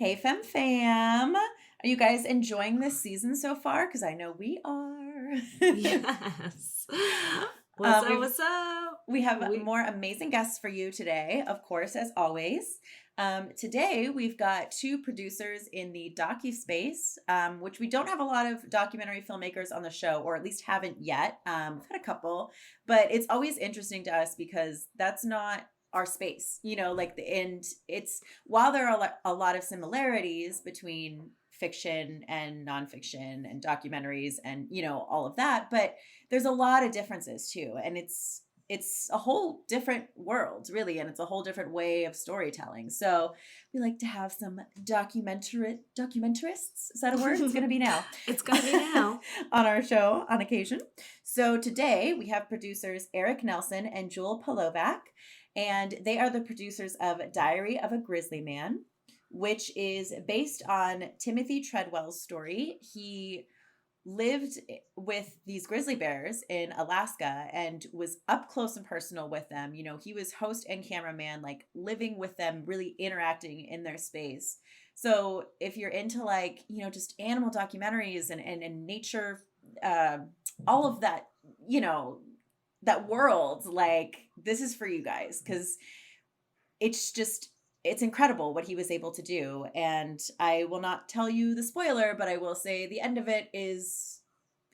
Hey, fam. Are you guys enjoying this season so far? Because I know we are. Yes. What's up? We've What's up? we have We more amazing guests for you today, of course, as always. Today we've got two producers in the docu space, which we don't have a lot of documentary filmmakers on the show, or at least haven't yet. We've had a couple, but it's always interesting to us because that's not our space, and it's while there are a lot of similarities between fiction and nonfiction and documentaries and all of that, but there's a lot of differences too, and it's a whole different world, really, and it's a whole different way of storytelling. So we like to have some documentarists. Is that a word? It's going to be now. it's gonna be now. On our show on occasion. So today we have producers Erik Nelson and Jewel Palovak, and they are the producers of Diary of a Grizzly Man, which is based on Timothy Treadwell's story. He lived with these grizzly bears in Alaska and was up close and personal with them. He was host and cameraman, like living with them, really interacting in their space. So if you're into just animal documentaries and nature, uh, all of that, that world, like this is for you guys because it's just it's incredible what he was able to do. And I will not tell you the spoiler, but I will say the end of it is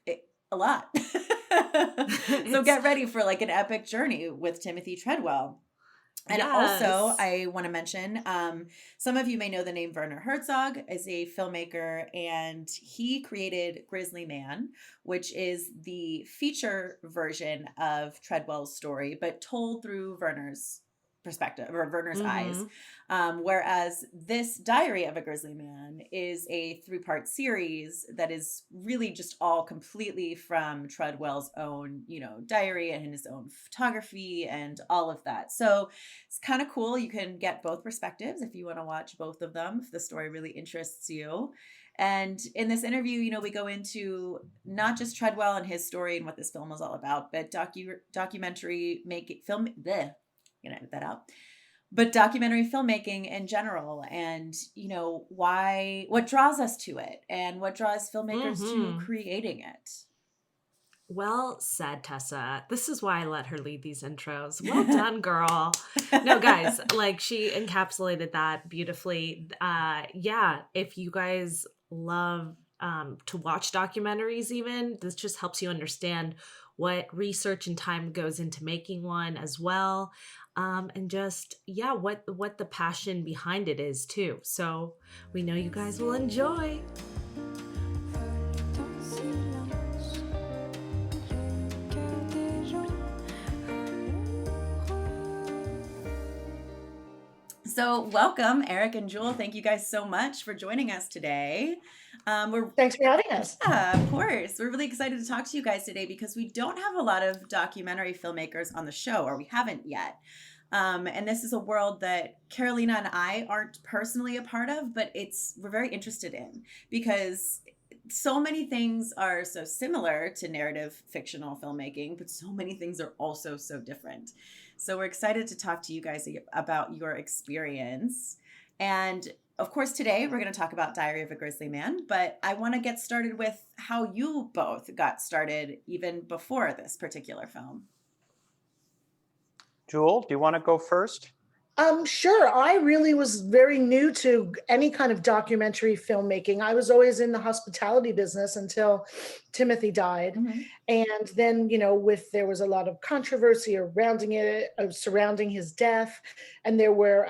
a lot. So It's get ready for like an epic journey with Timothy Treadwell. And also, yes. I want to mention, some of you may know the name Werner Herzog as a filmmaker, and he created Grizzly Man, which is the feature version of Treadwell's story, but told through Werner's perspective or Werner's eyes. Mm-hmm. Whereas this Diary of a Grizzly Man is a 3-part series that is really just all completely from Treadwell's own, diary and his own photography and all of that. So it's kind of cool. You can get both perspectives if you want to watch both of them, if the story really interests you. And in this interview, we go into not just Treadwell and his story and what this film is all about, but documentary making film. Bleh, I'm gonna edit that out. But documentary filmmaking in general, and what draws us to it, and what draws filmmakers to Mm-hmm. creating it. Well said, Tessa. This is why I let her lead these intros. Well done, girl. No, guys, like she encapsulated that beautifully. Yeah, if you guys love to watch documentaries, even this just helps you understand what research and time goes into making one as well. And just what the passion behind it is too. So we know you guys will enjoy. So welcome, Erik and Jewel. Thank you guys so much for joining us today. Thanks for having us. Yeah, of course. We're really excited to talk to you guys today because we don't have a lot of documentary filmmakers on the show, or we haven't yet. And this is a world that Carolina and I aren't personally a part of, but we're very interested in because so many things are so similar to narrative fictional filmmaking, but so many things are also so different. So we're excited to talk to you guys about your experience. And of course, today we're going to talk about Diary of a Grizzly Man, but I want to get started with how you both got started even before this particular film. Jewel, do you want to go first? Sure. I really was very new to any kind of documentary filmmaking. I was always in the hospitality business until Timothy died. Mm-hmm. And then, there was a lot of controversy surrounding his death. And there were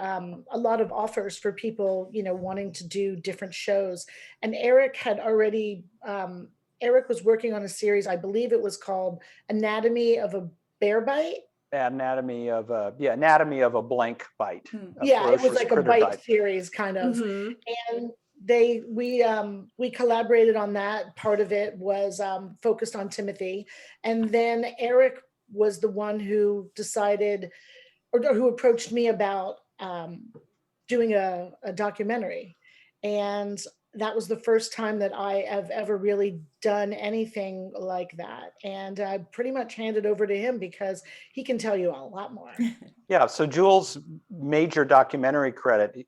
a lot of offers for people, wanting to do different shows. And Erik was working on a series, I believe it was called Anatomy of a Bear Bite. Anatomy of a blank bite. Yeah, it was like a bite series kind of. Mm-hmm. And we collaborated on that. Part of it was focused on Timothy. And then Erik was the one who decided or who approached me about doing a documentary. And that was the first time that I have ever really done anything like that. And I pretty much handed over to him because he can tell you a lot more. Yeah, so Jewel's major documentary credit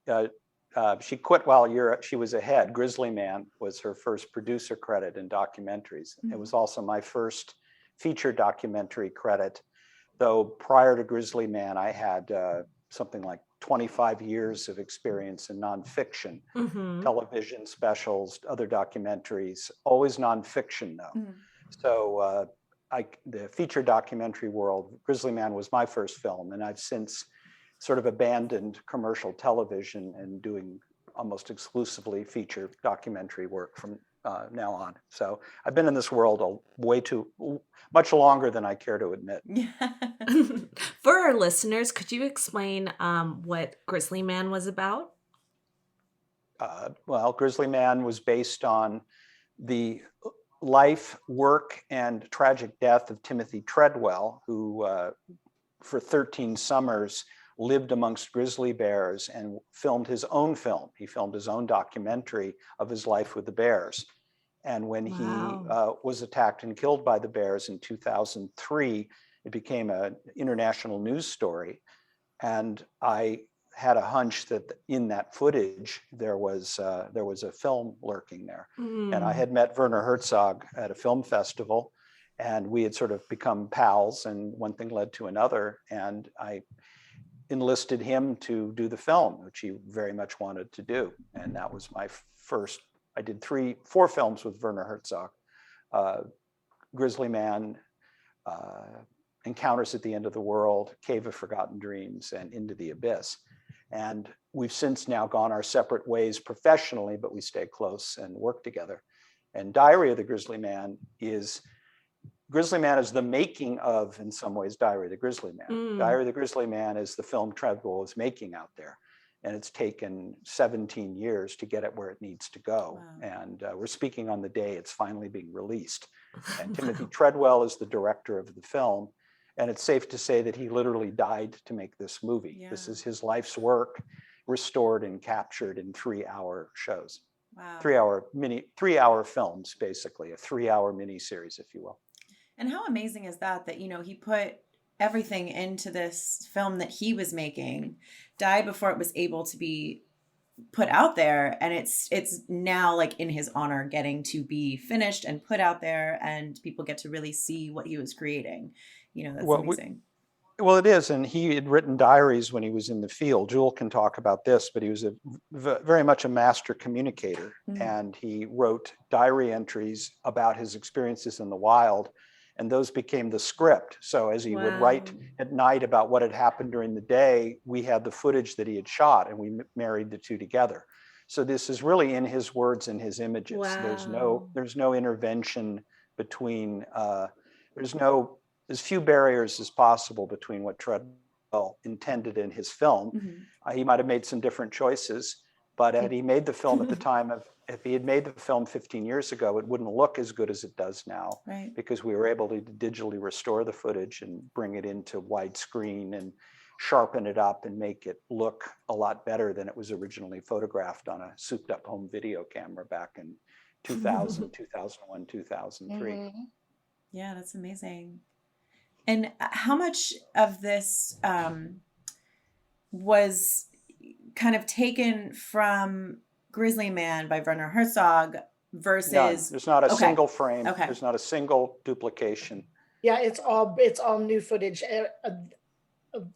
she quit while she was ahead. Grizzly Man was her first producer credit in documentaries. Mhm. It was also my first feature documentary credit, though prior to Grizzly Man, I had something like 25 years of experience in nonfiction, Mm-hmm. television specials, other documentaries, always nonfiction though. Mhm. So the feature documentary world, Grizzly Man was my first film, and I've since sort of abandoned commercial television and doing almost exclusively feature documentary work from now on. So I've been in this world much longer than I care to admit. For our listeners, could you explain what Grizzly Man was about? Well, Grizzly Man was based on the life, work, and tragic death of Timothy Treadwell, who for 13 summers lived amongst grizzly bears and filmed his own film. He filmed his own documentary of his life with the bears. And when he was attacked and killed by the bears in 2003, it became an international news story. And I had a hunch that in that footage there was a film lurking there. And I had met Werner Herzog at a film festival, and we had sort of become pals, and one thing led to another, and I enlisted him to do the film, which he very much wanted to do. And that was my first. I did 4 films with Werner Herzog: Grizzly Man, Encounters at the End of the World, Cave of Forgotten Dreams, and Into the Abyss. And we've since now gone our separate ways professionally, but we stay close and work together. And Diary of the Grizzly Man is the making of, in some ways, Diary of the Grizzly Man. Diary of the Grizzly Man is the film Treadwell is making out there. And it's taken 17 years to get it where it needs to go. Wow. And we're speaking on the day it's finally being released. And Timothy Treadwell is the director of the film. And it's safe to say that he literally died to make this movie. Yeah. This is his life's work, restored and captured in 3-hour shows. Wow. 3-hour films, basically, a 3-hour miniseries, if you will. And how amazing is that, he put everything into this film that he was making, died before it was able to be put out there. And it's now like in his honor getting to be finished and put out there, and people get to really see what he was creating. That's amazing. Well, it is. And he had written diaries when he was in the field. Jewel can talk about this, but he was very much a master communicator. Mm-hmm. And he wrote diary entries about his experiences in the wild. And those became the script. So as he would write at night about what had happened during the day, we had the footage that he had shot, and we married the two together. So this is really in his words and his images. Wow. There's no intervention between, there's as few barriers as possible between what Treadwell intended in his film. Mm-hmm. He might have made some different choices, but had he made the film at the time if he had made the film 15 years ago, it wouldn't look as good as it does now, right? Because we were able to digitally restore the footage and bring it into widescreen and sharpen it up and make it look a lot better than it was originally photographed on a souped up home video camera back in 2000, 2001, 2003. Mm-hmm. Yeah, that's amazing. And how much of this was kind of taken from Grizzly Man by Werner Herzog versus? None. There's not a single frame. Okay. There's not a single duplication. Yeah, it's all new footage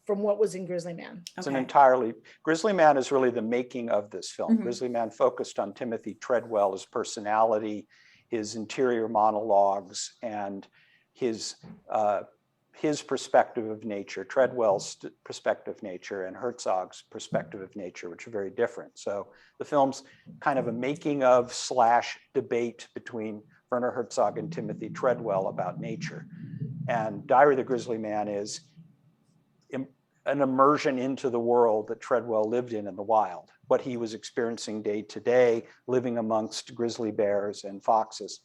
from what was in Grizzly Man. It's Grizzly Man is really the making of this film. Mm-hmm. Grizzly Man focused on Timothy Treadwell, his personality, his interior monologues, and his perspective of nature, Treadwell's perspective of nature, and Herzog's perspective of nature, which are very different. So the film's kind of a making of / debate between Werner Herzog and Timothy Treadwell about nature. And Diary of the Grizzly Man is an immersion into the world that Treadwell lived in the wild, what he was experiencing day to day, living amongst grizzly bears and foxes.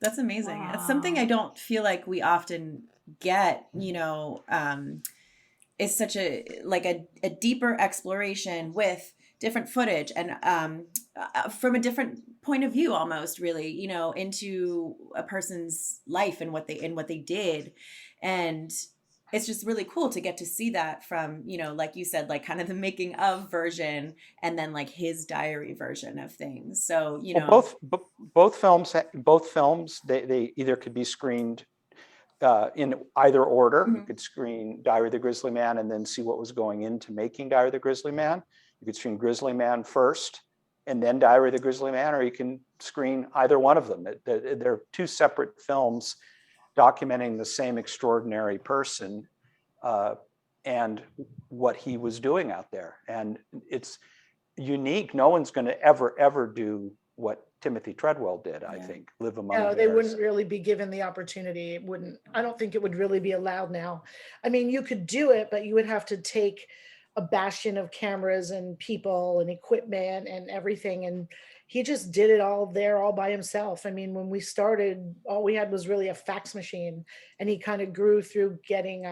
That's amazing. Wow. It's something I don't feel like we often get, is such a deeper exploration with different footage and from a different point of view, almost really, into a person's life and what they did. And it's just really cool to get to see that from, like you said, like kind of the making of version and then like his diary version of things. So, Well, both films, they either could be screened in either order. You could screen Diary of the Grizzly Man and then see what was going into making Diary of the Grizzly Man. You could screen Grizzly Man first and then Diary of the Grizzly Man, or you can screen either one of them. They're two separate films documenting the same extraordinary person and what he was doing out there. And it's unique. No one's going to ever do what Timothy Treadwell did, I think, live among No, they bears. wouldn't really be given the opportunity. It wouldn't, I don't think it would really be allowed now. I mean, you could do it, but you would have to take a bastion of cameras and people and equipment and everything. And he just did it all there all by himself. I mean, when we started, all we had was really a fax machine, and he kind of grew through getting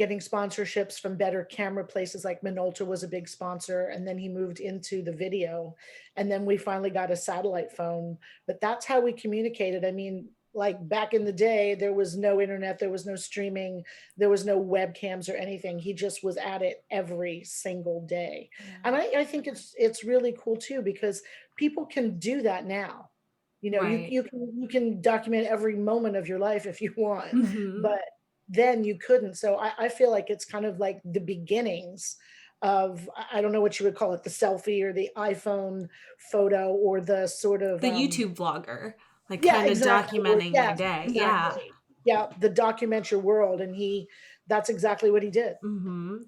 sponsorships from better camera places, like Minolta was a big sponsor. And then he moved into the video, and then we finally got a satellite phone. But that's how we communicated. I mean, like back in the day, there was no internet, there was no streaming, there was no webcams or anything. He just was at it every single day. And I think it's really cool too, because people can do that now. Right. You can document every moment of your life if you want, Mhm. but then you couldn't. So I feel like it's kind of like the beginnings of, I don't know what you would call it, the selfie or the iPhone photo, or the sort of The YouTube vlogger, like yeah, kind of exactly. documenting your Yes, day. Yeah. exactly. Yeah, the document your world, and that's exactly what he did. Mm-hmm.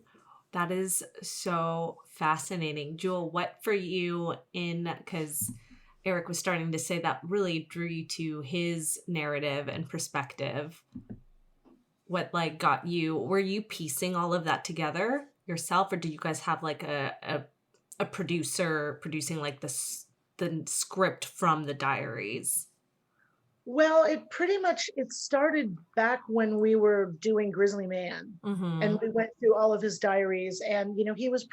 That is so fascinating. Jewel, what for you because Erik was starting to say that really drew you to his narrative and perspective. What like got you, were you piecing all of that together yourself, or do you guys have like a producer producing like the script from the diaries? Well, it started back when we were doing Grizzly Man, and we went through all of his diaries, and he was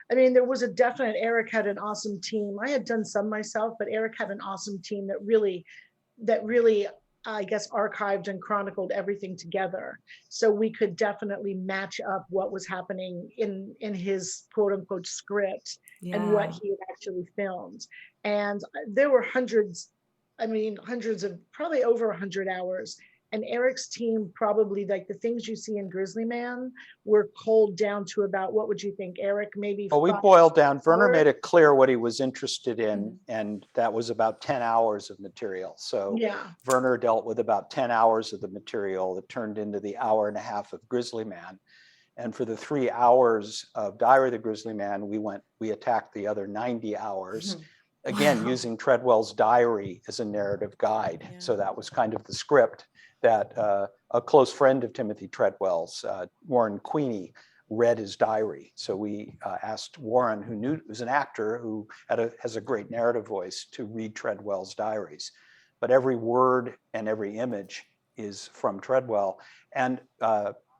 there was a definite, Erik had an awesome team. I had done some myself, but Erik had an awesome team that really, I guess, archived and chronicled everything together, so we could definitely match up what was happening in his quote unquote script and what he had actually filmed. And there were hundreds of, probably over 100 hours. And Erik's team, probably, like the things you see in Grizzly Man, were culled down to about, what would you think, Erik? Maybe we 5 boiled down. Werner hours? made it clear what he was interested in, and that was about 10 hours of material. So Yeah. Werner dealt with about 10 hours of the material that turned into the hour and a half of Grizzly Man. And for the 3 hours of Diary of the Grizzly Man, we attacked the other 90 hours. Again, using Treadwell's diary as a narrative guide. Yeah. So that was kind of the script that a close friend of Timothy Treadwell's, Warren Queenie, read his diary. So we asked Warren, who was an actor who has a great narrative voice, to read Treadwell's diaries. But every word and every image is from Treadwell. And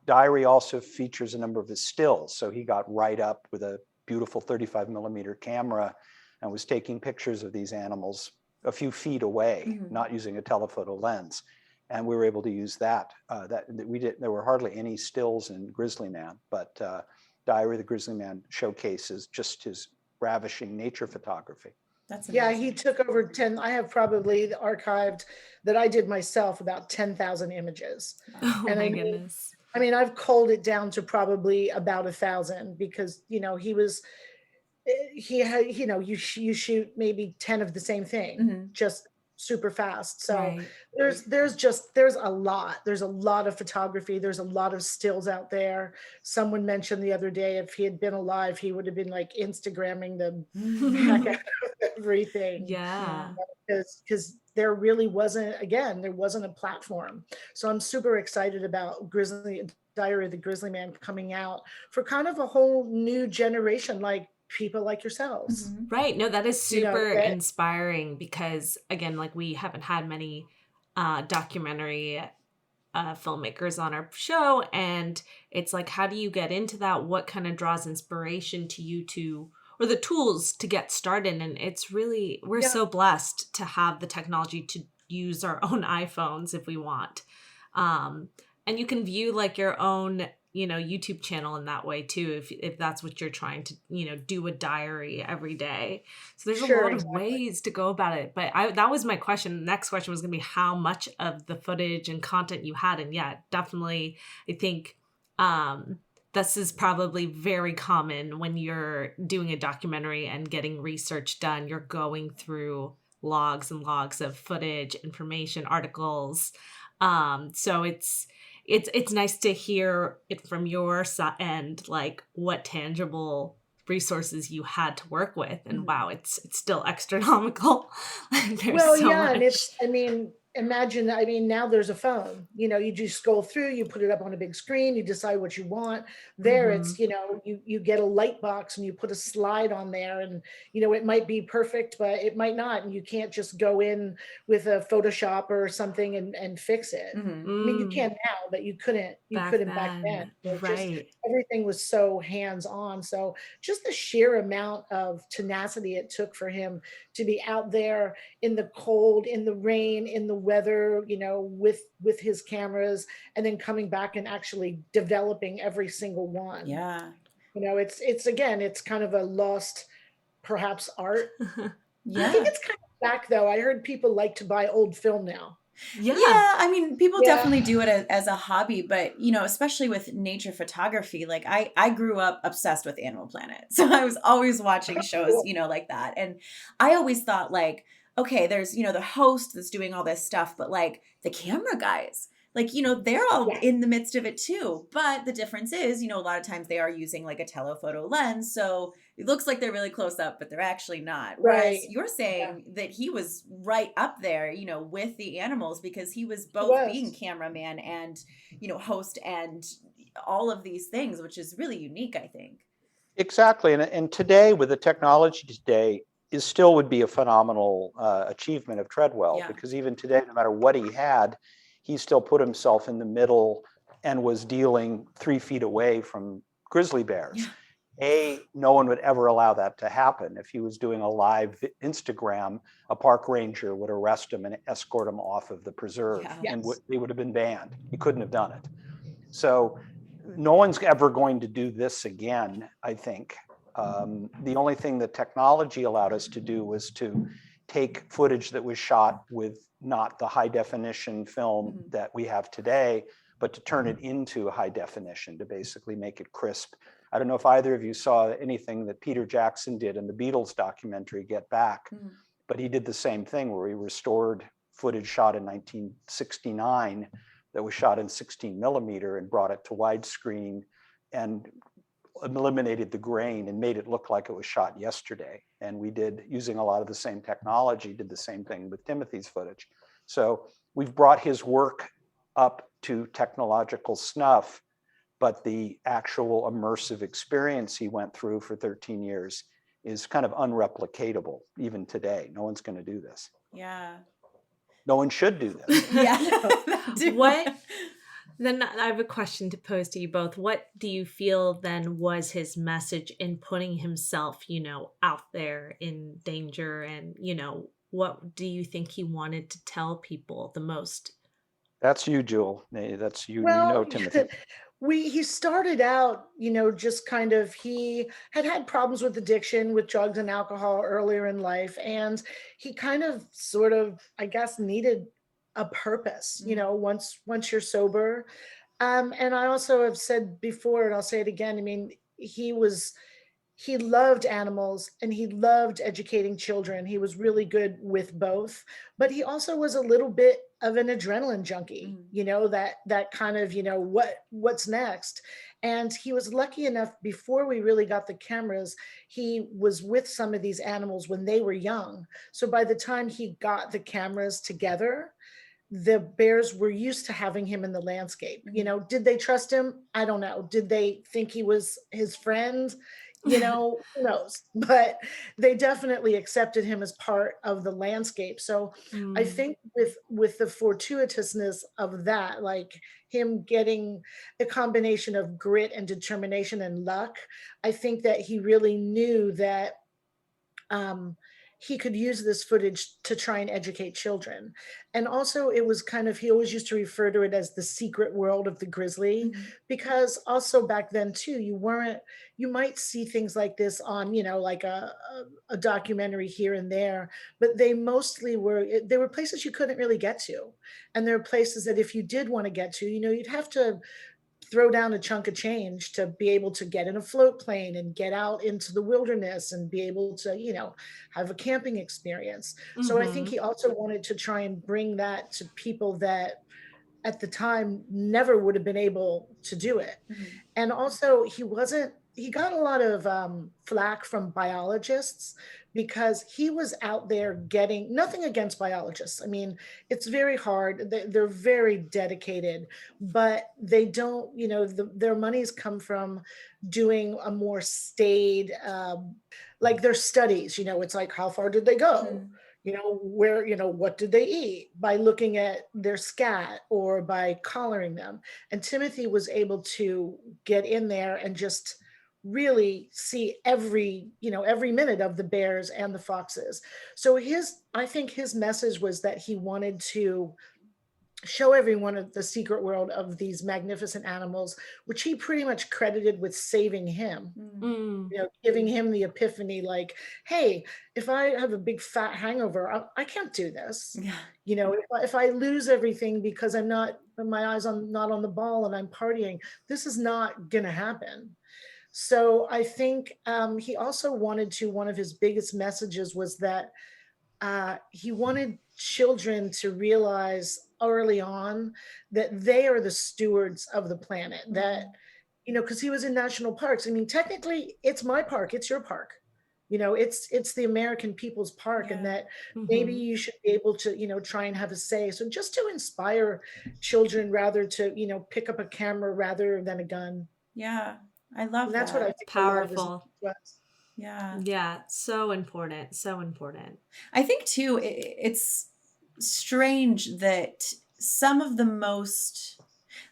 diary also features a number of his stills. So he got right up with a beautiful 35 millimeter camera and was taking pictures of these animals a few feet away, not using a telephoto lens. And we were able to use that. There were hardly any stills in Grizzly Man, but Diary of the Grizzly Man showcases just his ravishing nature photography. That's amazing. Yeah, he took over 10. I have probably archived that I did myself about 10,000 images. Oh and my goodness. I've culled it down to probably about 1,000, because you shoot maybe 10 of the same thing, just super fast. So Right. there's a lot of photography. There's a lot of stills out there. Someone mentioned the other day, if he had been alive, he would have been like Instagramming the heck out of everything. Yeah. Because there really wasn't a platform. So I'm super excited about Diary of the Grizzly Man coming out for kind of a whole new generation, like people like yourselves. Right. No, that is super inspiring, because again, like, we haven't had many documentary filmmakers on our show, and it's like, how do you get into that? What kind of draws inspiration to you or the tools to get started? And it's really, we're so blessed to have the technology to use our own iPhones if we want. And And you can view like your own, YouTube channel in that way too, if that's what you're trying to, do a diary every day. So there's a Sure, lot of exactly. ways to go about it. But that was my question. The next question was going to be how much of the footage and content you had. And yeah, definitely, I think this is probably very common when you're doing a documentary and getting research done. You're going through logs and logs of footage, information, articles. So it's nice to hear it from your end, like what tangible resources you had to work with, and wow, it's still astronomical. Like, there's Well, so yeah, and much. imagine, now there's a phone, you just scroll through, you put it up on a big screen, you decide what you want. There Mhm. it's, you get a light box and you put a slide on there, and, it might be perfect, but it might not. And you can't just go in with a Photoshop or something and fix it. Mhm. I mean, you Mm, can now, but you back couldn't back then. then, So just right. everything was so hands-on. So just the sheer amount of tenacity it took for him to be out there in the cold, in the rain, in the weather, with his cameras, and then coming back and actually developing every single one. Yeah. It's again, it's kind of a lost, perhaps, art. I think Yeah. it's kind of back though. I heard people like to buy old film now. Yeah. Yeah, I mean, people Yeah. definitely do it as a hobby, but especially with nature photography, like I grew up obsessed with Animal Planet. So I was always watching shows, Cool. like that. And I always thought like, okay, there's, the host that's doing all this stuff, but like the camera guys, like, they're all Yeah. in the midst of it too. But the difference is, a lot of times they are using like a telephoto lens. So it looks like they're really close up, but they're actually not. Whereas Right. you're Yeah. saying that he was right up there, with the animals because he was It both being was. cameraman and, host and all of these things, which is really unique, I think. Exactly. And today, with the technology today, is still would be a phenomenal achievement of Treadwell, Yeah. because even today, no matter what he had, he still put himself in the middle and was dealing 3 feet away from grizzly bears. No one would ever allow that to happen. If he was doing a live Instagram, a park ranger would arrest him and escort him off of the preserve, Yeah. and Yes. they would have been banned. He couldn't have done it. So no one's ever going to do this again, I think. The only thing that technology allowed us to do was to take footage that was shot with not the high definition film Mhm. that we have today, but to turn it into high definition, to basically make it crisp. I don't know if either of you saw anything that Peter Jackson did in the Beatles documentary, Get Back, Mhm. but he did the same thing where he restored footage shot in 1969 that was shot in 16 millimeter and brought it to widescreen and eliminated the grain and made it look like it was shot yesterday. And we did, using a lot of the same technology, did the same thing with Timothy's footage. So we've brought his work up to technological snuff, but the actual immersive experience he went through for 13 years is kind of unreplicatable even today. No one's going to do this. Yeah. No one should do this. Yeah. No. That too. What Then I have a question to pose to you both. What do you feel then was his message in putting himself, out there in danger? And, what do you think he wanted to tell people the most? That's you, Jewel. That's you. Well, Timothy. he started out, just kind of, he had problems with addiction, with drugs and alcohol earlier in life, and he kind of sort of, I guess, needed a purpose, Mhm. once you're sober. And I also have said before, and I'll say it again, I mean, he loved animals and he loved educating children. He was really good with both, but he also was a little bit of an adrenaline junkie, Mhm. that kind of, what's next. And he was lucky enough, before we really got the cameras, he was with some of these animals when they were young. So by the time he got the cameras together, the bears were used to having him in the landscape. Mhm. Did they trust him? I don't know. Did they think he was his friend? Who knows? But they definitely accepted him as part of the landscape. So I Mm, think with the fortuitousness of that, like him getting a combination of grit and determination and luck, I think that he really knew that um, he could use this footage to try and educate children. And also it was kind of, he always used to refer to it as the secret world of the grizzly, Mhm. because also back then too, you might see things like this on, like a documentary here and there, but they were places you couldn't really get to. And there are places that if you did want to get to, you'd have to throw down a chunk of change to be able to get in a float plane and get out into the wilderness and be able to, have a camping experience. So I think Mm-hmm. he also wanted to try and bring that to people that at the time never would have been able to do it. Mhm. And also he got a lot of flack from biologists because he was out there getting, nothing against biologists. I mean, it's very hard. They're very dedicated, but they don't, their monies come from doing a more staid, like their studies, it's like, how far did they go? Mhm. Where, what did they eat, by looking at their scat or by collaring them. And Timothy was able to get in there and just really see every minute of the bears and the foxes. So I think his message was that he wanted to show everyone of the secret world of these magnificent animals, which he pretty much credited with saving him, Mhm. Mm. giving him the epiphany, like, hey, if I have a big fat hangover, I can't do this. Yeah. If I lose everything because my eyes on not on the ball and I'm partying, this is not gonna happen. So I think he also one of his biggest messages was that he wanted children to realize early on that they are the stewards of the planet, that Mhm. because he was in national parks. I mean, technically it's my park, it's your park, it's the American people's park, and Yeah. that maybe Mm-hmm. you should be able to try and have a say. So just to inspire children, rather to pick up a camera rather than a gun. Yeah. I And love that's what I that. think a lot of his Powerful. was. Yeah. Yeah, so important. So important. I think too, it's strange that some of the most,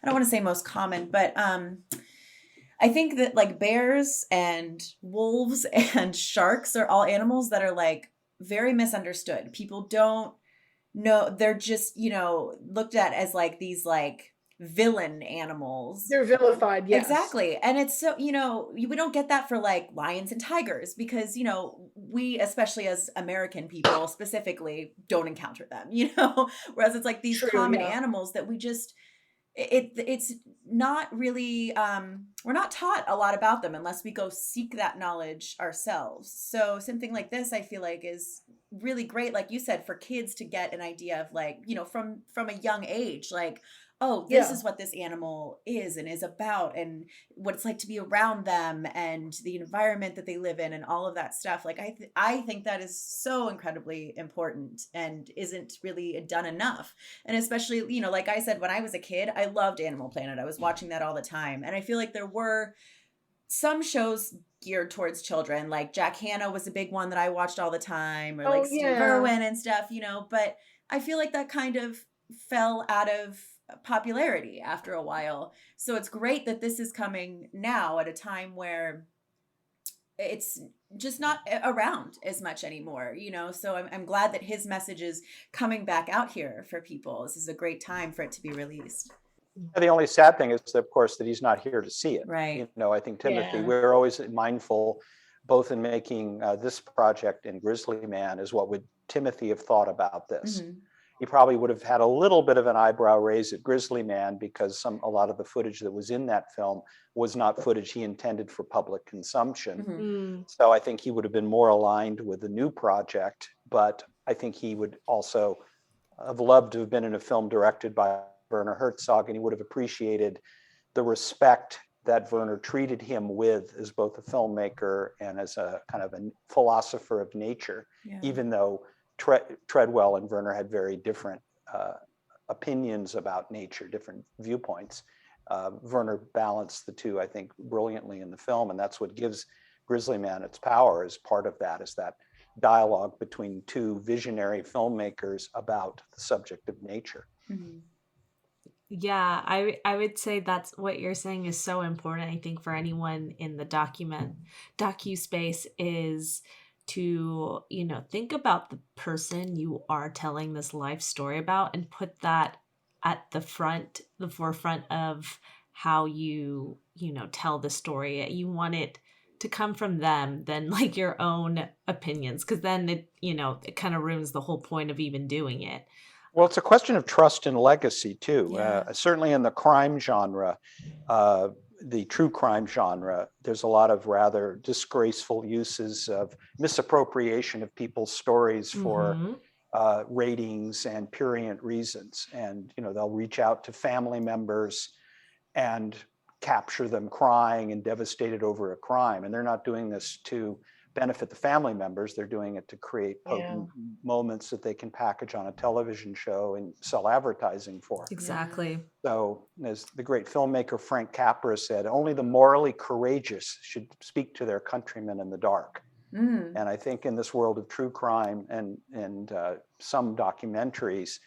I don't want to say most common, but I think that like bears and wolves and sharks are all animals that are like very misunderstood. People don't know, they're just, looked at as like these like villain animals. They're vilified, yes. Exactly. And it's so, we don't get that for like lions and tigers because, we, especially as American people specifically, don't encounter them, whereas it's like these True, common yeah. animals that we just, it's not really, we're not taught a lot about them unless we go seek that knowledge ourselves. So something like this, I feel like, is really great, like you said, for kids to get an idea of like, from a young age, like, oh, this Yeah. is what this animal is and is about, and what it's like to be around them, and the environment that they live in, and all of that stuff. Like I think that is so incredibly important and isn't really done enough. And especially, like I said, when I was a kid, I loved Animal Planet. I was watching that all the time. And I feel like there were some shows geared towards children, like Jack Hanna was a big one that I watched all the time, or like Oh, Steve yeah. Irwin and stuff, but I feel like that kind of fell out of popularity after a while. So it's great that this is coming now at a time where it's just not around as much anymore, so I'm glad that his message is coming back out here for people. This is a great time for it to be released. The only sad thing is, of course, that he's not here to see it. Right. I think Timothy, Yeah. we're always mindful, both in making this project and Grizzly Man, is what would Timothy have thought about this? Mhm. He probably would have had a little bit of an eyebrow raise at Grizzly Man because a lot of the footage that was in that film was not footage he intended for public consumption. Mhm. Mm. So I think he would have been more aligned with the new project, but I think he would also have loved to have been in a film directed by Werner Herzog, and he would have appreciated the respect that Werner treated him with as both a filmmaker and as a kind of a philosopher of nature, Yeah. even though Treadwell and Werner had very different opinions about nature, different viewpoints. Werner balanced the two, I think, brilliantly in the film, and that's what gives Grizzly Man its power. As part of that is that dialogue between two visionary filmmakers about the subject of nature. Mhm. Yeah, I would say that's what you're saying is so important. I think for anyone in the docu space is to, think about the person you are telling this life story about and put that at the forefront of how you tell the story. You want it to come from them than like your own opinions, because then it kind of ruins the whole point of even doing it. Well, it's a question of trust and legacy too. Yeah. Certainly in the crime genre, the true crime genre, there's a lot of rather disgraceful uses of misappropriation of people's stories for ratings and prurient reasons. And, they'll reach out to family members and capture them crying and devastated over a crime. And they're not doing this to benefit the family members. They're doing it to create potent moments that they can package on a television show and sell advertising for. Exactly. So as the great filmmaker Frank Capra said, only the morally courageous should speak to their countrymen in the dark. And I think in this world of true crime and some documentaries,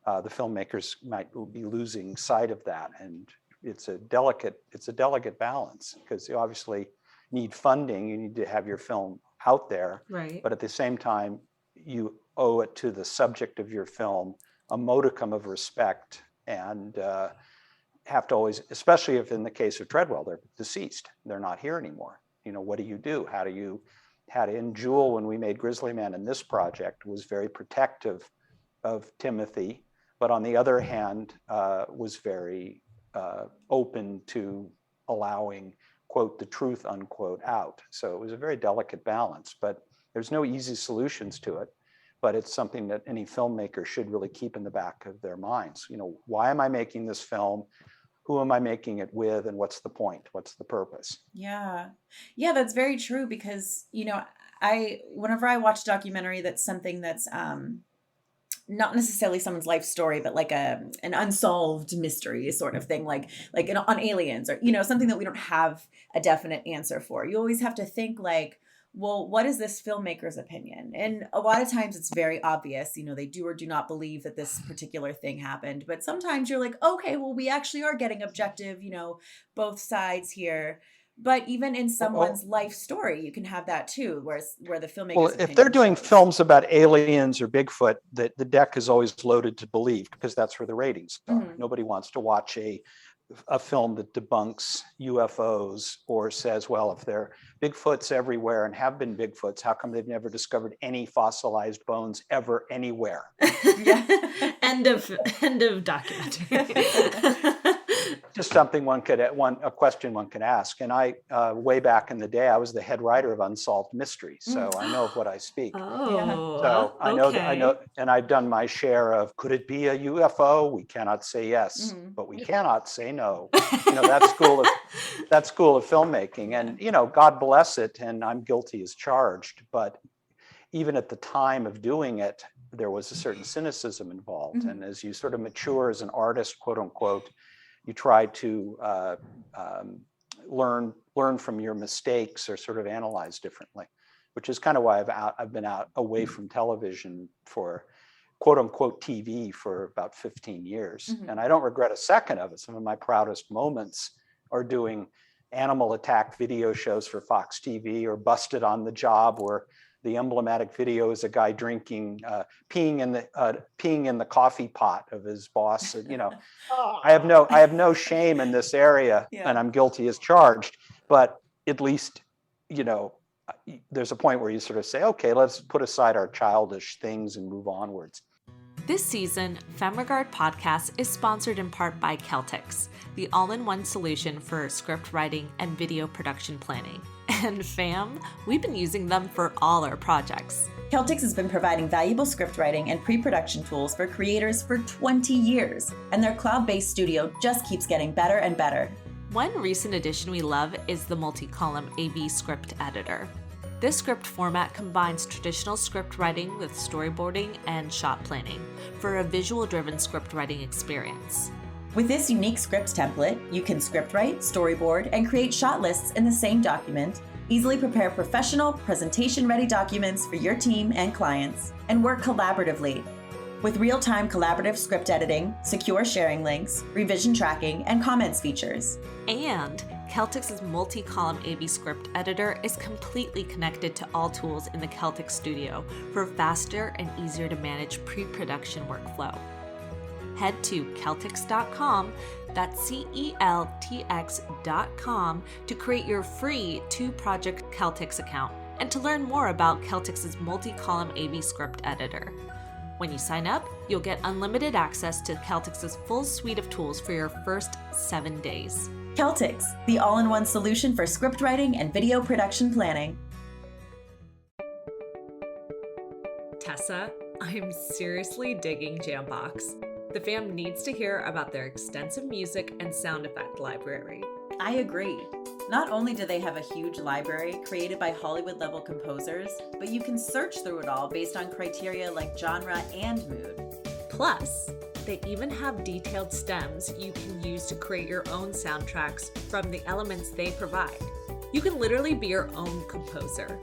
the filmmakers might be losing sight of that. And it's a delicate balance, because you obviously need funding. You need to have your film out there, right? But at the same time, you owe it to the subject of your film a modicum of respect, and have to always, especially if in the case of Treadwell, they're deceased, they're not here anymore. What do you do? And Jewel, when we made Grizzly Man in this project, was very protective of Timothy, but on the other hand, was very open to allowing, quote, the truth, unquote, out. So it was a very delicate balance, but there's no easy solutions to it. But it's something that any filmmaker should really keep in the back of their minds. Why am I making this film? Who am I making it with? And what's the point? What's the purpose? Yeah, that's very true, because, whenever I watch a documentary that's something that's not necessarily someone's life story, but like an unsolved mystery sort of thing, like on aliens, or, something that we don't have a definite answer for. You always have to think like, well, what is this filmmaker's opinion? And a lot of times it's very obvious, they do or do not believe that this particular thing happened. But sometimes you're like, okay, well, we actually are getting objective, both sides here. But even in someone's life story, you can have that too, where the filmmaker. Well, if they're doing films about aliens or Bigfoot, the deck is always loaded to believe, because that's where the ratings are. Nobody wants to watch a film that debunks UFOs or says, well, if there are Bigfoots everywhere and have been Bigfoots, how come they've never discovered any fossilized bones ever anywhere? End of documentary. Just something a question one could ask. And I, way back in the day, I was the head writer of Unsolved Mysteries, so I know of what I speak. So I know, and I've done my share of, could it be a UFO? We cannot say yes, but we cannot say no. That school of filmmaking, and God bless it, and I'm guilty as charged. But even at the time of doing it, there was a certain cynicism involved. And as you sort of mature as an artist, quote unquote, you try to learn from your mistakes, or sort of analyze differently, which is kind of why I've been away from television for, quote unquote, TV for about 15 years. And I don't regret a second of it. Some of my proudest moments are doing animal attack video shows for Fox TV, or Busted on the Job, where the emblematic video is a guy drinking, peeing in the coffee pot of his boss. I have no shame in this area, and I'm guilty as charged. But at least, there's a point where you sort of say, okay, let's put aside our childish things and move onwards. This season, FemmeRegardPodcast is sponsored in part by Celtics, the all-in-one solution for script writing and video production planning. And Femme, we've been using them for all our projects. Celtics has been providing valuable script writing and pre-production tools for creators for 20 years, and their cloud-based studio just keeps getting better and better. One recent addition we love is the multi-column AV script editor. This script format combines traditional script writing with storyboarding and shot planning for a visual-driven script writing experience. With this unique script template, you can script write, storyboard, and create shot lists in the same document, easily prepare professional, presentation-ready documents for your team and clients, and work collaboratively. With real-time collaborative script editing, secure sharing links, revision tracking, and comments features. And Celtix's multi-column AV script editor is completely connected to all tools in the Celtix studio for a faster and easier to manage pre-production workflow. Head to Celtix.com, that's CELTX.com, to create your free 2-project Celtix account and to learn more about Celtix's multi-column AV script editor. When you sign up, you'll get unlimited access to Celtix's full suite of tools for your first 7 days. Celtix, the all-in-one solution for script writing and video production planning. Tessa, I'm seriously digging Jambox. The fam needs to hear about their extensive music and sound effect library. I agree. Not only do they have a huge library created by Hollywood-level composers, but you can search through it all based on criteria like genre and mood. Plus, they even have detailed stems you can use to create your own soundtracks from the elements they provide. You can literally be your own composer.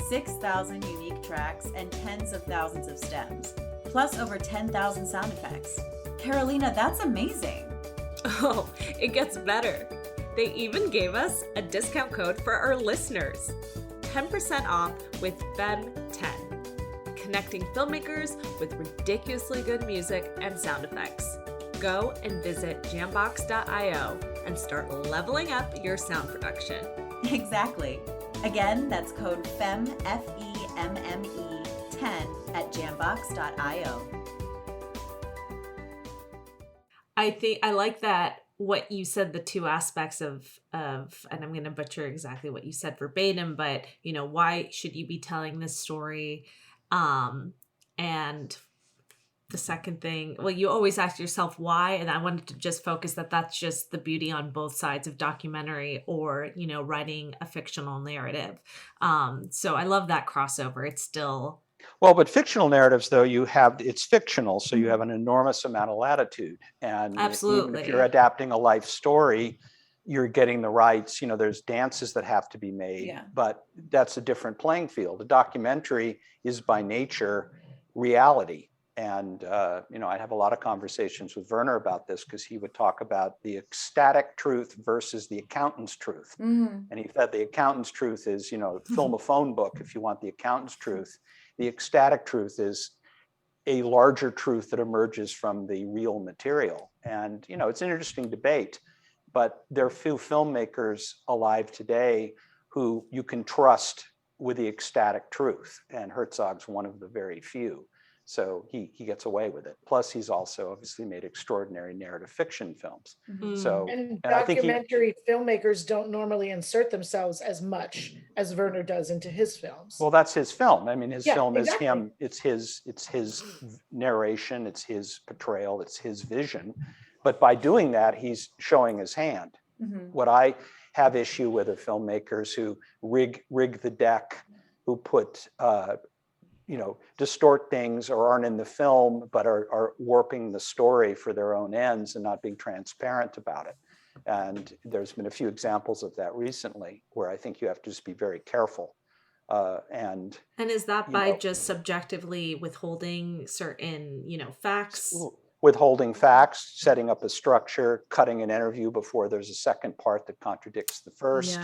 6,000 unique tracks and tens of thousands of stems, plus over 10,000 sound effects. Carolina, that's amazing. Oh, it gets better. They even gave us a discount code for our listeners. 10% off with Femme10. Connecting filmmakers with ridiculously good music and sound effects. Go and visit jambox.io and start leveling up your sound production. Exactly. Again, that's code FEMME, F-E-M-M-E 10 at jambox.io. I think I like that what you said, the two aspects of and I'm going to butcher exactly what you said verbatim, but why should you be telling this story? And the second thing, well, you always ask yourself why, and I wanted to just focus that's just the beauty on both sides of documentary or, writing a fictional narrative. So I love that crossover. It's still... Well, but fictional narratives, though, it's fictional, so you have an enormous amount of latitude. And absolutely, even if you're adapting a life story, you're getting the rights. There's dances that have to be made, but that's a different playing field. A documentary is by nature reality. And, I'd have a lot of conversations with Werner about this because he would talk about the ecstatic truth versus the accountant's truth. And he said the accountant's truth is, film a phone book if you want the accountant's truth. The ecstatic truth is a larger truth that emerges from the real material. And, it's an interesting debate, but there are few filmmakers alive today who you can trust with the ecstatic truth. And Herzog's one of the very few. So he gets away with it. Plus, he's also obviously made extraordinary narrative fiction films. So, and I think documentary filmmakers don't normally insert themselves as much as Werner does into his films. Well, that's his film. I mean, his film is exactly. him. It's his narration. It's his portrayal. It's his vision. But by doing that, he's showing his hand. What I have issue with are filmmakers who rig the deck, who put distort things or aren't in the film, but are warping the story for their own ends and not being transparent about it. And there's been a few examples of that recently where I think you have to just be very careful. And is that by just subjectively withholding certain, facts? Withholding facts, setting up a structure, cutting an interview before there's a second part that contradicts the first,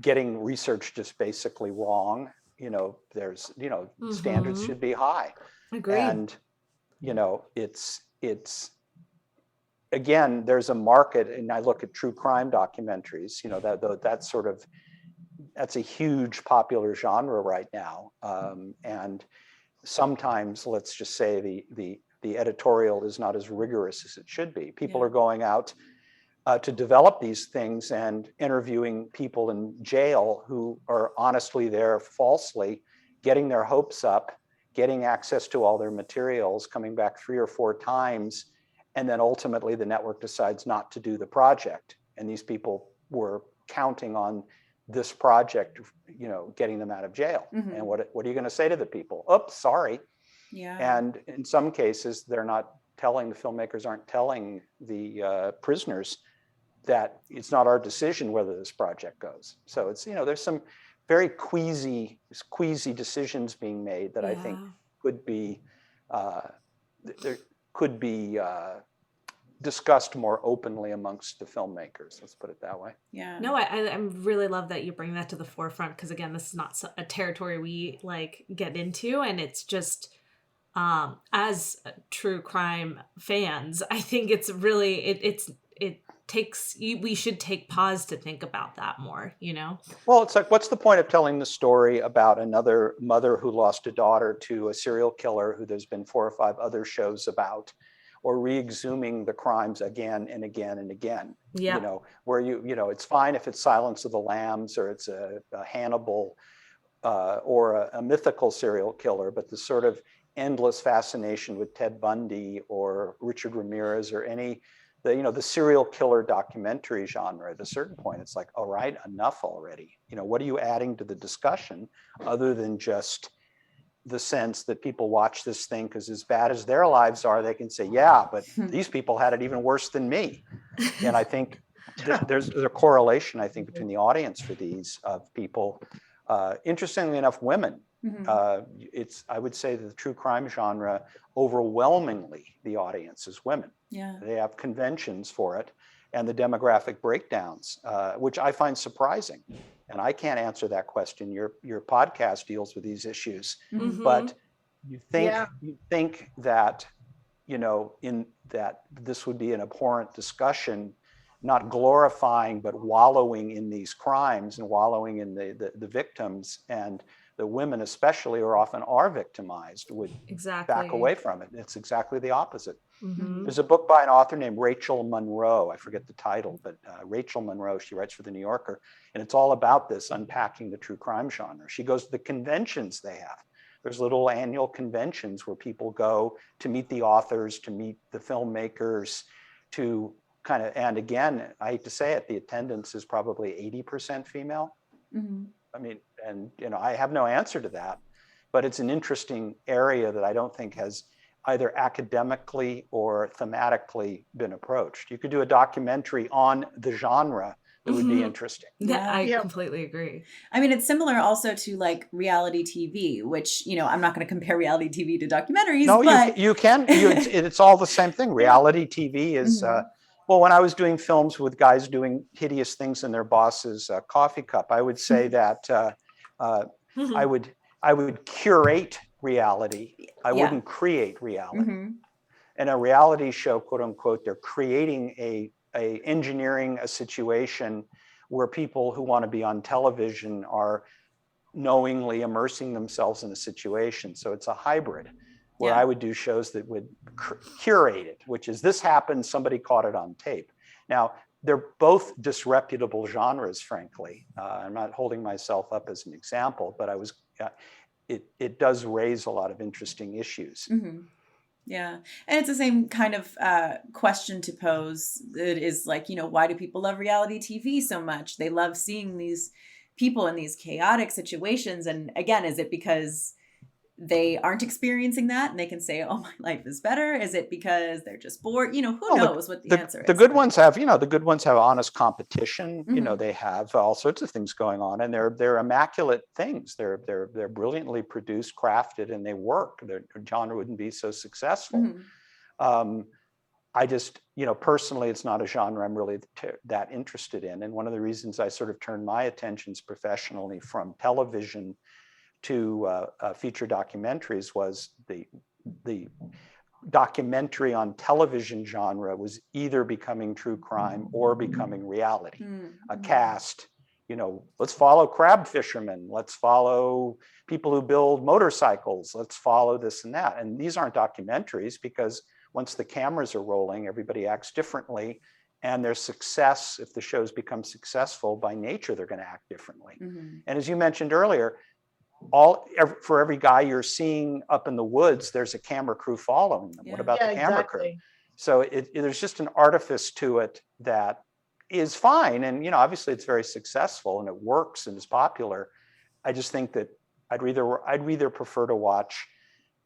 getting research just basically wrong. There's, standards should be high. Agreed. And, it's again, there's a market, and I look at true crime documentaries, that's a huge popular genre right now. And sometimes, let's just say the editorial is not as rigorous as it should be. People are going out to develop these things and interviewing people in jail who are honestly there falsely, getting their hopes up, getting access to all their materials, coming back 3 or 4 times, and then ultimately the network decides not to do the project. And these people were counting on this project, getting them out of jail. And what are you going to say to the people? Oops, sorry. Yeah. And in some cases, the filmmakers aren't telling the prisoners that it's not our decision whether this project goes. So it's, there's some very queasy decisions being made that I think could be, discussed more openly amongst the filmmakers. Let's put it that way. Yeah. No, I really love that you bring that to the forefront, because again, this is not a territory we like get into, and it's just as true crime fans, I think it's really it takes we should take pause to think about that more, you know. Well, it's like, what's the point of telling the story about another mother who lost a daughter to a serial killer who there's been 4 or 5 other shows about, or re-exhuming the crimes again and again and again? Yeah. You know, where you know, it's fine if it's Silence of the Lambs or it's a Hannibal or a mythical serial killer, but the sort of endless fascination with Ted Bundy or Richard Ramirez or the serial killer documentary genre, at a certain point, it's like, all right, enough already. You know, what are you adding to the discussion other than just the sense that people watch this thing because as bad as their lives are, they can say, yeah, but these people had it even worse than me. And I think there's a correlation, I think, between the audience for these of people, interestingly enough, women. I would say that the true crime genre, overwhelmingly, the audience is women. Yeah. They have conventions for it and the demographic breakdowns, which I find surprising. And I can't answer that question. Your podcast deals with these issues, but you think that, you know, in that this would be an abhorrent discussion, not glorifying, but wallowing in these crimes and wallowing in the victims, and the women especially are victimized, would back away from it. It's exactly the opposite. There's a book by an author named Rachel Monroe. I forget the title, but Rachel Monroe, she writes for the New Yorker, and it's all about this, unpacking the true crime genre. She goes to the conventions they have. There's little annual conventions where people go to meet the authors, to meet the filmmakers, to kind of, and again, I hate to say it, the attendance is probably 80% female. I mean, and you know, I have no answer to that, but it's an interesting area that I don't think has either academically or thematically been approached. You could do a documentary on the genre that would be interesting. Yeah, I completely agree. I mean, it's similar also to like reality TV, which, you know, I'm not going to compare reality TV to documentaries. No, but you can. It's all the same thing. Reality TV is, well, when I was doing films with guys doing hideous things in their boss's coffee cup, I would say that I would curate reality. I wouldn't create reality. And a reality show, quote unquote, they're creating engineering a situation where people who want to be on television are knowingly immersing themselves in a situation. So it's a hybrid where I would do shows that would curate it, which is, this happened, somebody caught it on tape. Now, they're both disreputable genres, frankly. I'm not holding myself up as an example, but it does raise a lot of interesting issues. Yeah. And it's the same kind of question to pose. It is like, you know, why do people love reality TV so much? They love seeing these people in these chaotic situations. And again, is it because they aren't experiencing that and they can say, oh, my life is better? Is it because they're just bored? You know, who knows what the answer is? The good ones have, honest competition. You know, they have all sorts of things going on, and they're immaculate things. They're brilliantly produced, crafted, and they work. Their genre wouldn't be so successful. I just, personally, it's not a genre I'm really that interested in. And one of the reasons I sort of turned my attentions professionally from television to feature documentaries was the documentary on television genre was either becoming true crime or becoming reality. A cast, let's follow crab fishermen, let's follow people who build motorcycles, let's follow this and that. And these aren't documentaries, because once the cameras are rolling, everybody acts differently. And their success, if the shows become successful, by nature, they're going to act differently. And as you mentioned earlier, for every guy you're seeing up in the woods, there's a camera crew following them. What about the camera crew? So there's just an artifice to it that is fine. And, obviously it's very successful and it works and is popular. I just think that I'd either prefer to watch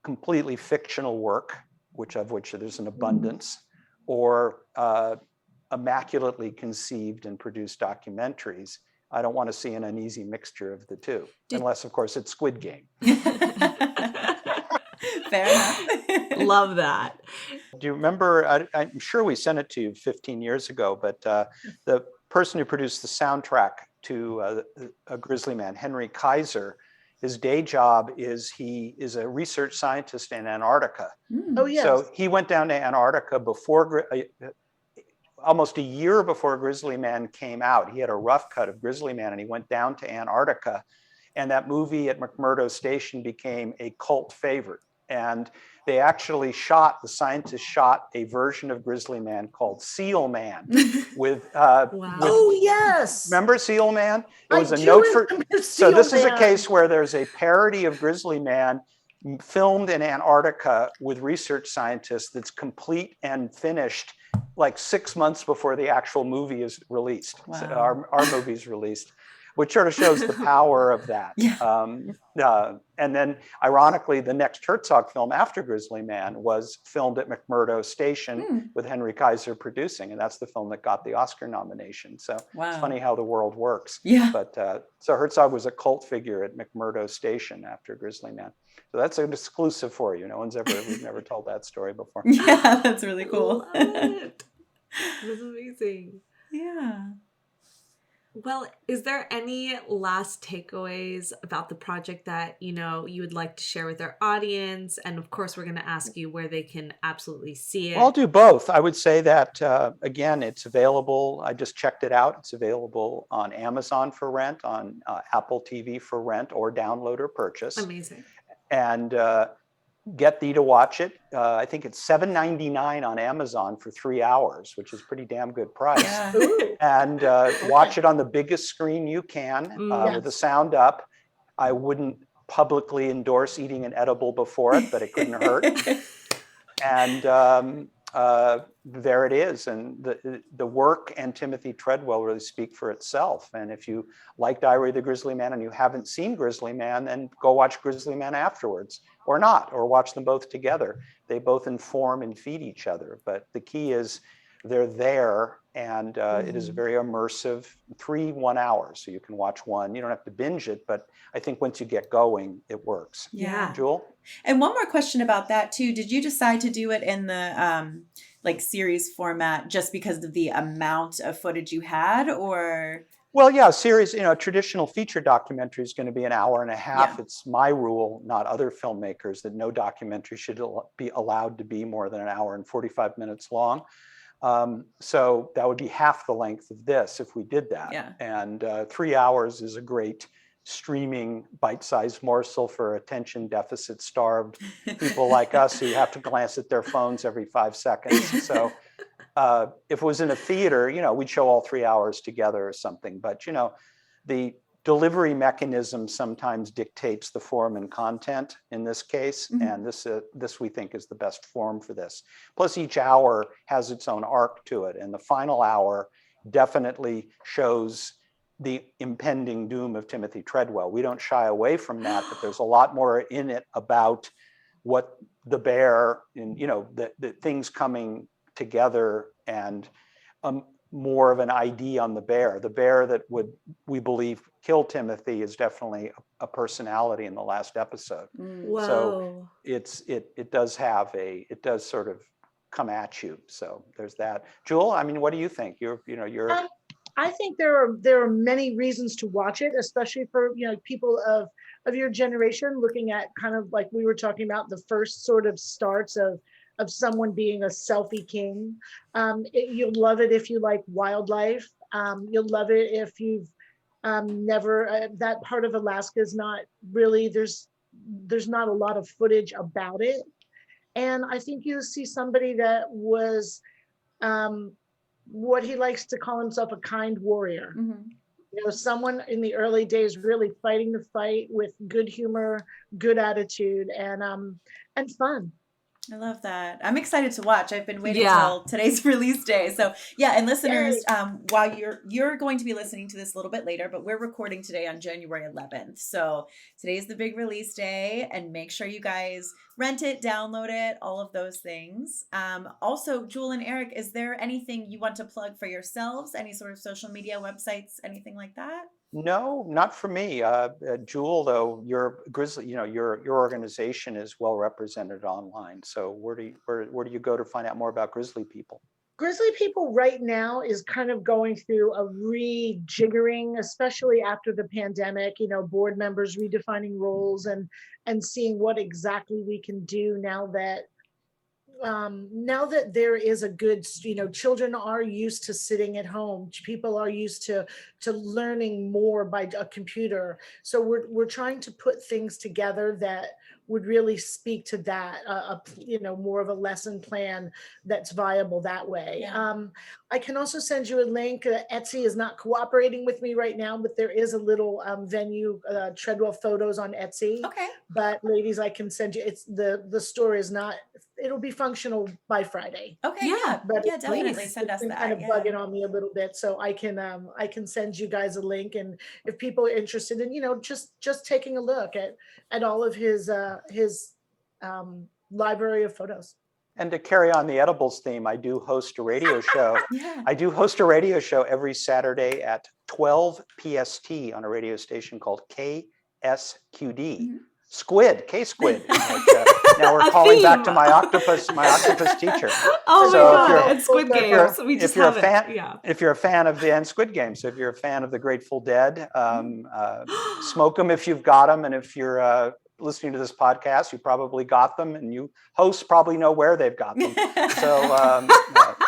completely fictional work, which there's an abundance, or immaculately conceived and produced documentaries. I don't want to see an uneasy mixture of the two, unless, of course, it's Squid Game. Fair enough. Love that. do you remember, I'm sure we sent it to you 15 years ago, but the person who produced the soundtrack to A Grizzly Man, Henry Kaiser, his day job is he is a research scientist in Antarctica. Oh, yes. So he went down to Antarctica almost a year before Grizzly Man came out. He had a rough cut of Grizzly Man and he went down to Antarctica. And that movie at McMurdo Station became a cult favorite. And they actually the scientists shot a version of Grizzly Man called Seal Man with, Oh, yes. remember Seal Man? It was I a do note for, remember so Seal this is a Man. case where there's a parody of Grizzly Man filmed in Antarctica with research scientists that's complete and finished like 6 months before the actual movie is released. Wow. So our movie's released, which sort of shows the power of that. Yeah. And then ironically, the next Herzog film after Grizzly Man was filmed at McMurdo Station with Henry Kaiser producing. And that's the film that got the Oscar nomination. So It's funny how the world works. Yeah. But so Herzog was a cult figure at McMurdo Station after Grizzly Man. So that's an exclusive for you. We've never told that story before. Yeah, that's really cool. Love it. That's amazing. Yeah. Well, is there any last takeaways about the project that, you would like to share with our audience? And of course, we're going to ask you where they can absolutely see it. Well, I'll do both. I would say that, again, it's available. I just checked it out. It's available on Amazon for rent, on Apple TV for rent or download or purchase. Amazing. And get thee to watch it. I think it's $7.99 on Amazon for 3 hours, which is pretty damn good price. Yeah. And watch it on the biggest screen you can with the sound up. I wouldn't publicly endorse eating an edible before it, but it couldn't hurt. And there it is. And the work and Timothy Treadwell really speak for itself. And if you like Diary of the Grizzly Man and you haven't seen Grizzly Man, then go watch Grizzly Man afterwards, or not, or watch them both together. They both inform and feed each other. But the key is they're there, and it is a very immersive 3 1 hours. So you can watch one. You don't have to binge it, but I think once you get going, it works. Yeah. Jewel? And one more question about that too. Did you decide to do it in the series format just because of the amount of footage you had, or? Well, yeah, series, traditional feature documentary is going to be an hour and a half. Yeah. It's my rule, not other filmmakers, that no documentary should be allowed to be more than an hour and 45 minutes long. So that would be half the length of this if we did that. Yeah. And 3 hours is a great streaming bite-sized morsel for attention deficit starved people like us who have to glance at their phones every 5 seconds. So if it was in a theater, we'd show all 3 hours together or something. But, the delivery mechanism sometimes dictates the form and content in this case. And this we think is the best form for this. Plus each hour has its own arc to it. And the final hour definitely shows the impending doom of Timothy Treadwell. We don't shy away from that, but there's a lot more in it about what the bear and, the things coming together, and more of an ID on the bear. The bear that would, we believe, kill Timothy is definitely a personality in the last episode. Whoa. So it does sort of come at you. So there's that. Jewel, what do you think? You're I think there are many reasons to watch it, especially for people of your generation, looking at kind of like we were talking about the first sort of starts of someone being a selfie king. You'll love it if you like wildlife. You'll love it if you've never, that part of Alaska is not really, there's not a lot of footage about it. And I think you see somebody that was what he likes to call himself, a kind warrior. Someone in the early days really fighting the fight with good humor, good attitude, and fun. I love that. I'm excited to watch. I've been waiting till today's release day. So yeah, and listeners, while you're going to be listening to this a little bit later, but we're recording today on January 11th. So today's the big release day, and make sure you guys rent it, download it, all of those things. Also, Jewel and Erik, is there anything you want to plug for yourselves? Any sort of social media websites, anything like that? No, not for me. Jewel, though, your Grizzly, your organization is well represented online. So where do you go to find out more about Grizzly people? Grizzly People right now is kind of going through a rejiggering, especially after the pandemic, board members redefining roles and seeing what exactly we can do now that there is a good, children are used to sitting at home. People are used to learning more by a computer. So we're trying to put things together that would really speak to that, more of a lesson plan that's viable that way. Yeah. I can also send you a link. Etsy is not cooperating with me right now, but there is a little venue, Treadwell Photos on Etsy. Okay. But ladies, I can send you, it's the store is not, it'll be functional by Friday. Okay. Yeah, Yeah. Yeah. Definitely please. send us It's been that. kind of Yeah. bugging on me a little bit, so I can send you guys a link, and if people are interested in just taking a look at all of his library of photos. And to carry on the edibles theme, I do host a radio show. Yeah. I do host a radio show every Saturday at 12 PST on a radio station called KSQD. Squid, K-Squid. Now we're A calling back to theme. my octopus teacher. Oh So my if God, you're- and Squid if you're- Games. We if just you're a have fan- it. Yeah. If you're a fan of the Squid Game, so if you're a fan of the Grateful Dead, smoke them if you've got them, and if you're listening to this podcast, you probably got them, and you hosts probably know where they've got them.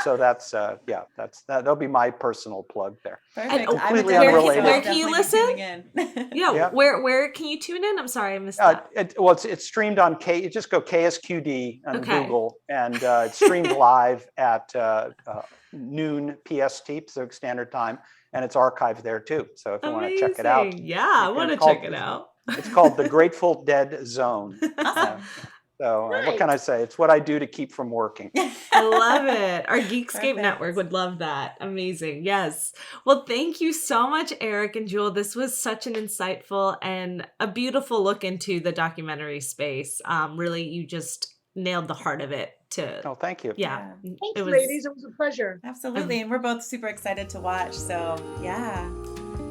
So that's that'll be my personal plug there. Perfect. And I would completely definitely- unrelated. Where can you definitely be tuning in. Yeah. Yeah. Where can you tune in? I'm sorry, I missed that. It's streamed on you just go KSQD on Okay. Google, and it's streamed live at noon PST, Pacific Standard Time, and it's archived there too. So if you want to check it out, Amazing. Yeah, I you want to can check it out. it's called the Grateful Dead Zone. Awesome. So what can I say? It's what I do to keep from working. I love it. Our Geekscape Perfect. network would love that. Amazing. Yes. Well, thank you so much, Erik and Jewel. This was such an insightful and a beautiful look into the documentary space. Really, you just nailed the heart of it. Oh, thank you. Yeah. Thanks, ladies. It was a pleasure. Absolutely. And we're both super excited to watch. So, yeah.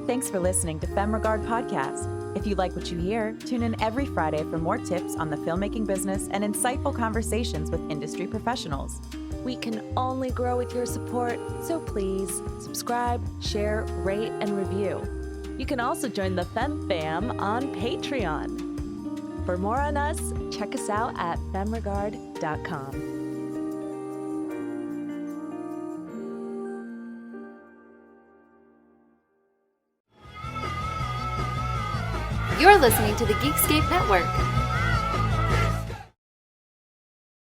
Thanks for listening to FemmeRegardPodcast. If you like what you hear, tune in every Friday for more tips on the filmmaking business and insightful conversations with industry professionals. We can only grow with your support, so please subscribe, share, rate, and review. You can also join the Femme Fam on Patreon. For more on us, check us out at FemmeRegard.com. You're listening to the Geekscape Network.